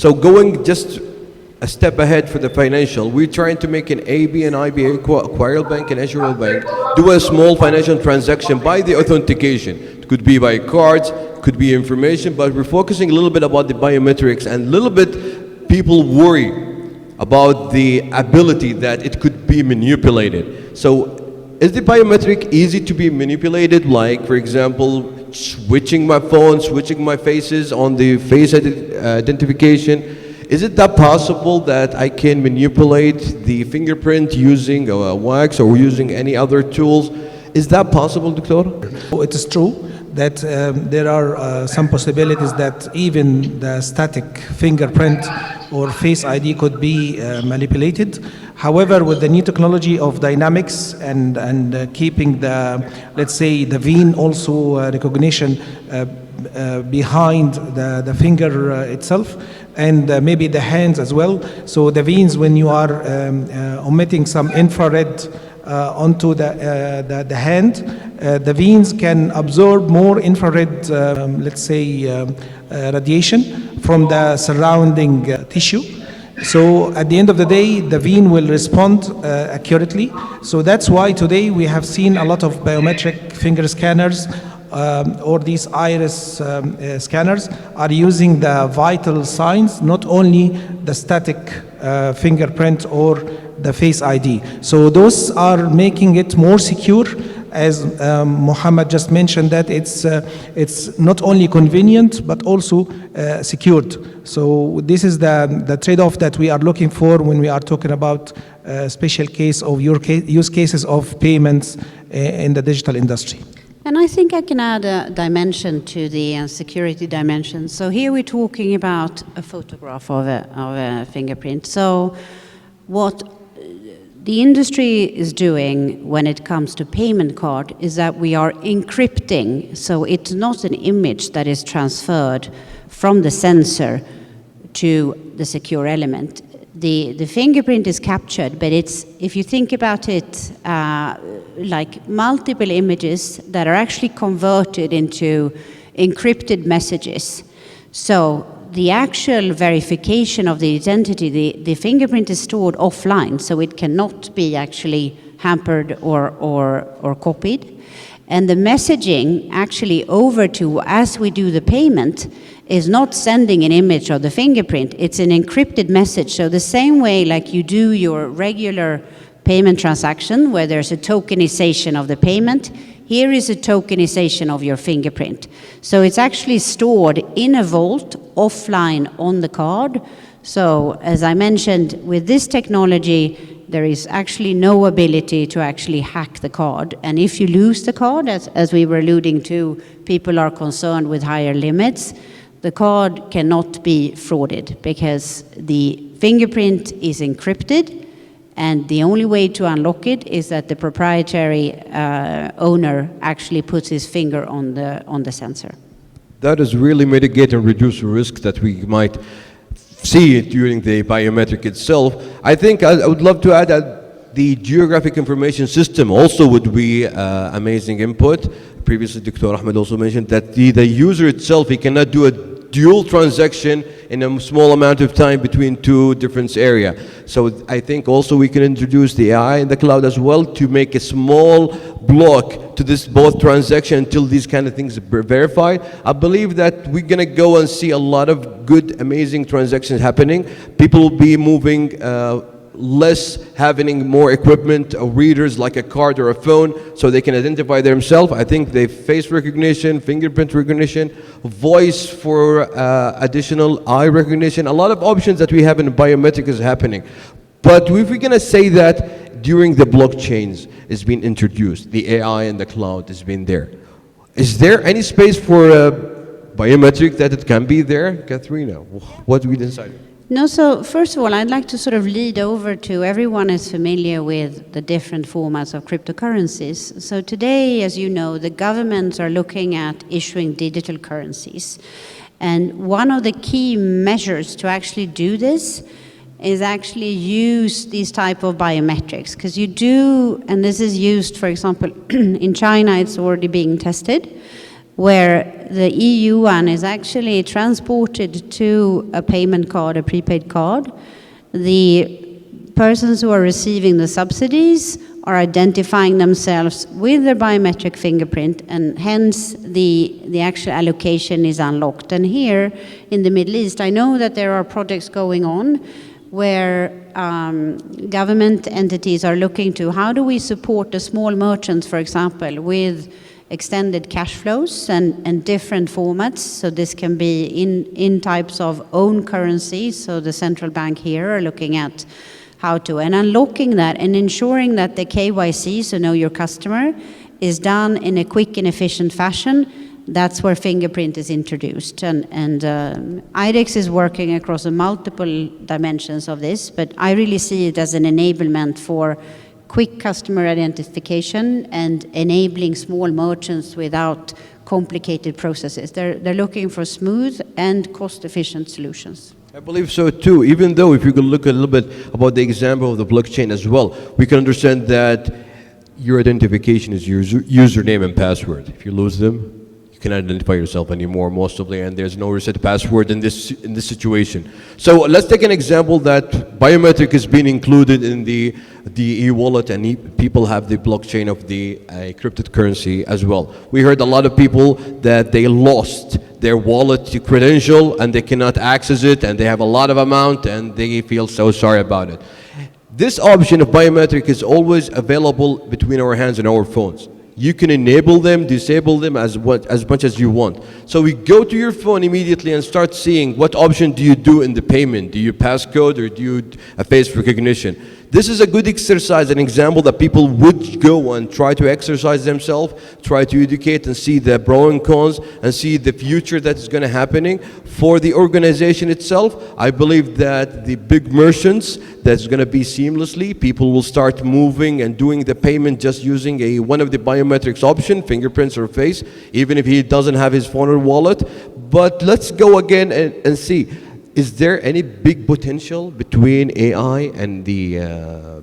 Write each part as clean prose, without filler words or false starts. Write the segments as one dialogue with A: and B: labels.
A: So going just a step ahead for the financial, we're trying to make an AB and IBA, acquired bank and issuer bank, do a small financial transaction by the authentication. It could be by cards, could be information, but we're focusing a little bit about the biometrics, and a little bit people worry about the ability that it could be manipulated. So is the biometric easy to be manipulated? Like, for example, switching my phone, switching my faces on the face identification. Is it that possible that I can manipulate the fingerprint using a wax or using any other tools? Is that possible, Doctor?
B: It is true that there are some possibilities that even the static fingerprint or Face ID could be manipulated. However, with the new technology of dynamics and keeping the, let's say, the vein also recognition behind the finger itself, and maybe the hands as well. So the veins, when you are omitting some infrared onto the hand, the veins can absorb more infrared, let's say, radiation from the surrounding tissue. So at the end of the day, the vein will respond accurately. So that's why today we have seen a lot of biometric finger scanners or these iris scanners are using the vital signs, not only the static fingerprint or the Face ID. So those are making it more secure. As Mohammed just mentioned, that it's not only convenient but also secured. So this is the trade-off that we are looking for when we are talking about special case of use cases of payments in the digital industry.
C: And I think I can add a dimension to the security dimension. So here we're talking about a photograph of a fingerprint. So what the industry is doing when it comes to payment card is that we are encrypting. So it's not an image that is transferred from the sensor to the secure element. The fingerprint is captured, but it's, if you think about it, like multiple images that are actually converted into encrypted messages. So the actual verification of the identity, the fingerprint is stored offline, so it cannot be actually hampered or copied. And the messaging actually over to, as we do the payment, is not sending an image of the fingerprint, it's an encrypted message. So the same way like you do your regular payment transaction where there's a tokenization of the payment, here is a tokenization of your fingerprint. So it's actually stored in a vault offline on the card. So as I mentioned, with this technology, there is actually no ability to actually hack the card. And if you lose the card, as we were alluding to, people are concerned with higher limits, the card cannot be frauded because the fingerprint is encrypted, and the only way to unlock it is that the proprietary owner actually puts his finger on the sensor.
A: That is really mitigate and reduce the risk that we might see it during the biometric itself. I think I would love to add that the geographic information system also would be amazing input. Previously, Dr. Ahmed also mentioned that the user itself, he cannot do a dual transaction in a small amount of time between two different areas. So I think also we can introduce the AI in the cloud as well to make a small block to this both transaction until these kind of things are verified. I believe that we're gonna go and see a lot of good, amazing transactions happening. People will be moving less, having more equipment or readers like a card or a phone so they can identify themselves. I think the face recognition, fingerprint recognition, voice for additional eye recognition, a lot of options that we have in biometric is happening. But if we're going to say that during the blockchains is being introduced, the AI and the cloud has been there, is there any space for biometric that it can be there? Katharina, what do we decide?
C: No, so first of all, I'd like to sort of lead over to everyone is familiar with the different formats of cryptocurrencies. So today, as you know, the governments are looking at issuing digital currencies. And one of the key measures to actually do this is actually use these type of biometrics. Because you do, and this is used, for example, in China, it's already being tested, where the EU one is actually transported to a payment card, a prepaid card. The persons who are receiving the subsidies are identifying themselves with their biometric fingerprint, and hence the actual allocation is unlocked. And here in the Middle East, I know that there are projects going on where government entities are looking to how do we support the small merchants, for example, with extended cash flows and different formats. So this can be in types of own currency. So the central bank here are looking at how to, and unlocking that and ensuring that the KYC, so know your customer, is done in a quick and efficient fashion. That's where fingerprint is introduced. And IDEX is working across multiple dimensions of this, but I really see it as an enablement for quick customer identification and enabling small merchants without complicated processes. They're looking for smooth and cost-efficient solutions.
A: I believe so too, even though if you could look a little bit about the example of the blockchain as well, we can understand that your identification is your username and password. If you lose them, you cannot identify yourself anymore, mostly, and there's no reset password in this situation. So let's take an example that biometric is being included in the e-wallet, and people have the blockchain of the encrypted currency as well. We heard a lot of people that they lost their wallet credential and they cannot access it, and they have a lot of amount and they feel so sorry about it. This option of biometric is always available between our hands and our phones. You can enable them, disable them as much as you want. So we go to your phone immediately and start seeing what option do you do in the payment. Do you passcode or do you a face recognition? This is a good exercise, an example that people would go and try to exercise themselves, try to educate and see the pros and cons and see the future that is going to happening for the organization itself. I believe that the big merchants, that's going to be seamlessly. People will start moving and doing the payment just using one of the biometrics option, fingerprints or face, even if he doesn't have his phone or wallet. But let's go again and see. Is there any big potential between AI and the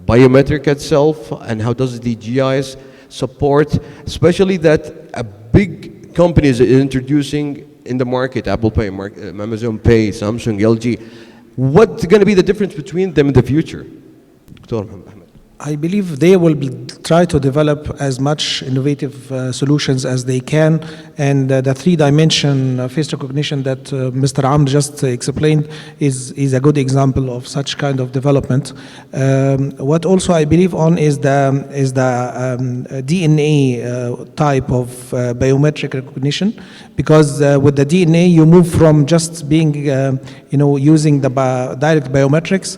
A: biometric itself, and how does the GIS support, especially that a big company is introducing in the market, Apple Pay, Amazon Pay, Samsung, LG. What's going to be the difference between them in the future? Dr. Mohammed.
B: I believe they will try to develop as much innovative solutions as they can, and the three-dimension face recognition that Mr. Amr just explained is a good example of such kind of development. What also I believe on is the DNA type of biometric recognition, because with the DNA you move from just being using the direct biometrics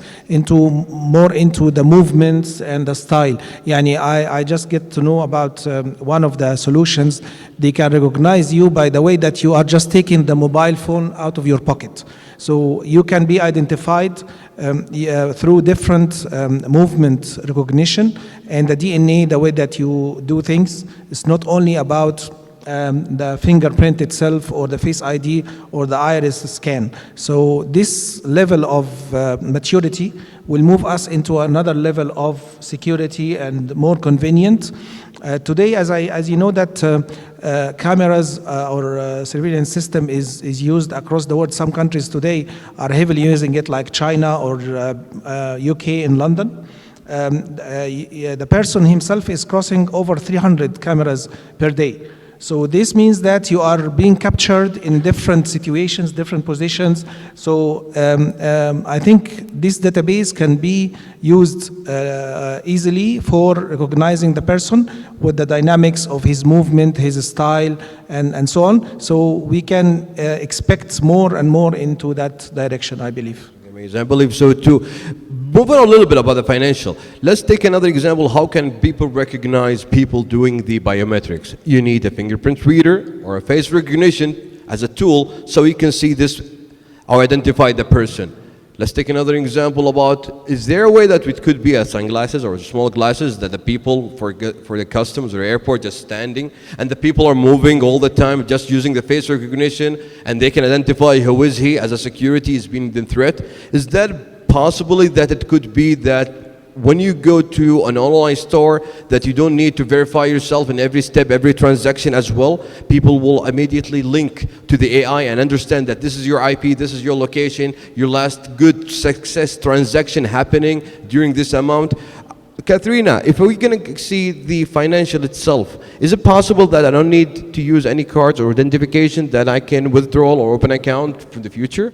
B: more into the movements and the style. I just get to know about one of the solutions. They can recognize you by the way that you are just taking the mobile phone out of your pocket. So you can be identified through different movement recognition, and the DNA, the way that you do things, is not only about the fingerprint itself or the face ID or the iris scan. So this level of maturity will move us into another level of security and more convenient. Today, as you know, that cameras or surveillance system is used across the world. Some countries today are heavily using it, like China or UK in London. The person himself is crossing over 300 cameras per day. So this means that you are being captured in different situations, different positions. So I think this database can be used easily for recognizing the person with the dynamics of his movement, his style, and so on. So we can expect more and more into that direction, I believe.
A: Amazing. I believe so too. Moving on a little bit about the financial. Let's take another example. How can people recognize people doing the biometrics? You need a fingerprint reader or a face recognition as a tool so you can see this or identify the person. Let's take another example about, is there a way that it could be a sunglasses or small glasses that the people for the customs or airport just standing and the people are moving all the time just using the face recognition and they can identify who is he as a security is being the threat? Is that possibly that it could be that when you go to an online store, that you don't need to verify yourself in every step, every transaction as well. People will immediately link to the AI and understand that this is your IP, this is your location, your last good success transaction happening during this amount. Katharina, if we're going to see the financial itself, is it possible that I don't need to use any cards or identification, that I can withdraw or open account for the future?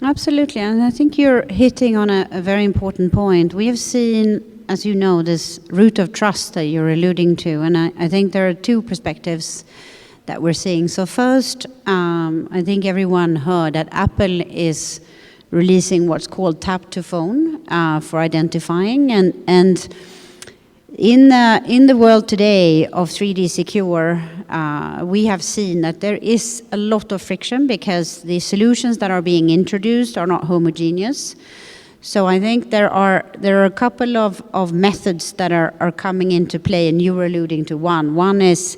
C: Absolutely, and I think you're hitting on a very important point. We have seen, as you know, this root of trust that you're alluding to, and I think there are two perspectives that we're seeing. So first, I think everyone heard that Apple is releasing what's called tap to phone for identifying, and in the world today of 3D secure, we have seen that there is a lot of friction because the solutions that are being introduced are not homogeneous. So I think there are a couple of methods that are coming into play, and you were alluding to one. One is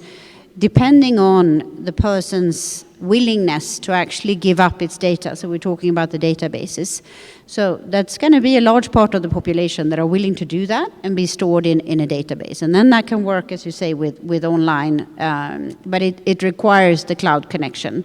C: depending on the person's willingness to actually give up its data. So we're talking about the databases. So that's going to be a large part of the population that are willing to do that and be stored in a database. And then that can work, as you say, with online, but it requires the cloud connection.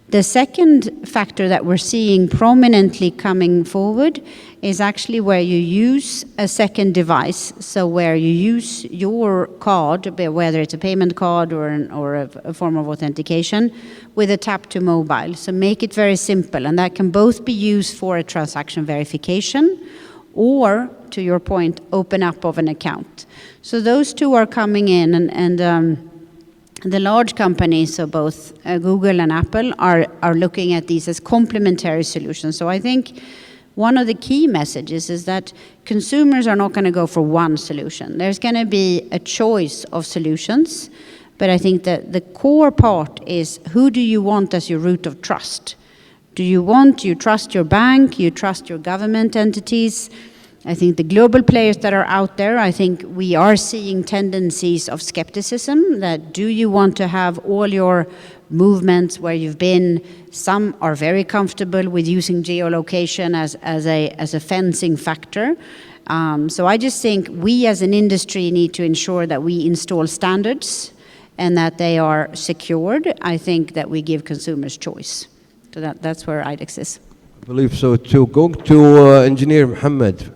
C: The second factor that we're seeing prominently coming forward is actually where you use a second device. So where you use your card, whether it's a payment card or a form of authentication, with a tap to mobile. So make it very simple, and that can both be used for a transaction verification or, to your point, open up of an account. So those two are coming in, and the large companies, so both Google and Apple, are looking at these as complementary solutions. So I think one of the key messages is that consumers are not going to go for one solution. There's going to be a choice of solutions, but I think that the core part is, who do you want as your root of trust? Do you trust your bank, you trust your government entities? I think the global players that are out there, I think we are seeing tendencies of skepticism, that do you want to have all your movements where you've been? Some are very comfortable with using geolocation as a fencing factor. So I just think we as an industry need to ensure that we install standards and that they are secured. I think that we give consumers choice. So that's where IDEX is.
A: I believe so too. Going to Engineer Mohammed,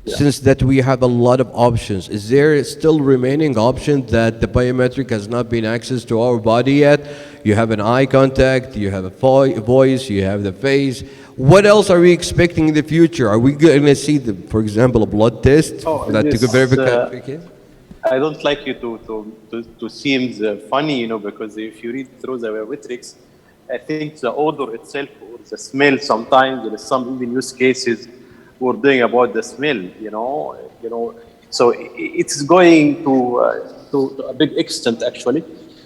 A: since that we have a lot of options, is there still remaining option that the biometric has not been accessed to our body yet? You have an eye contact, you have a voice, you have the face. What else are we expecting in the future? Are we going to see, for example, a blood test that to verify?
D: I don't like you to seem funny, because if you read through the biometrics, I think the odor itself or the smell, sometimes there is some even use cases we're doing about the smell, so it's going to a big extent actually.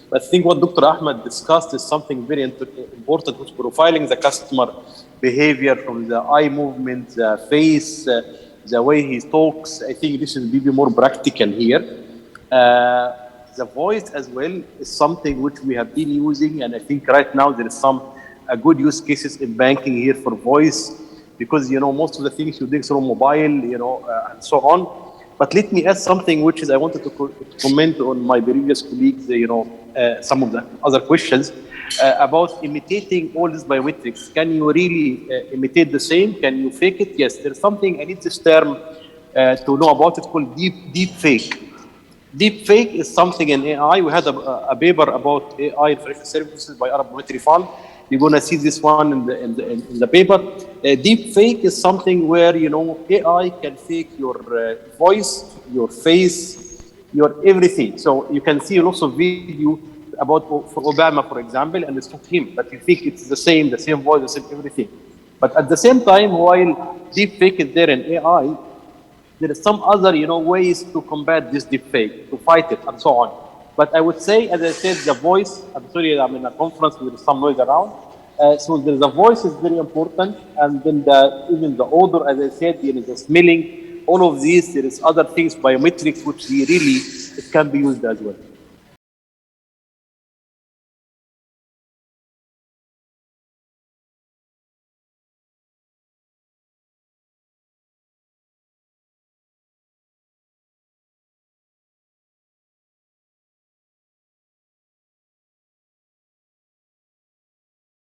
D: But I think what Dr. Ahmed discussed is something very important, which is profiling the customer behavior from the eye movement, the face, the way he talks. I think this will be more practical here. The voice as well is something which we have been using, and I think right now there is some good use cases in banking here for voice, because most of the things you do through mobile, and so on. But let me add something which is I wanted to comment on my previous colleagues, some of the other questions about imitating all these biometrics. Can you really imitate the same? Can you fake it? Yes, there's something, I need this term to know about it, called deep fake. Deep fake is something in AI. We had a paper about AI in financial services by Arab Monetary Fund. You're going to see this one in the paper. Deep fake is something where AI can fake your voice, your face, your everything. So you can see lots of video about for Obama, for example, and it's not him, but you think it's the same voice, the same everything. But at the same time, while deep fake is there in AI, there are some other ways to combat this deep fake, to fight it, and so on. But I would say, as I said, the voice, I'm sorry, I'm in a conference, there is some noise around. So the voice is very important, and then even the odor, as I said, the smelling, all of these, there is other things, biometrics, which it can be used as well.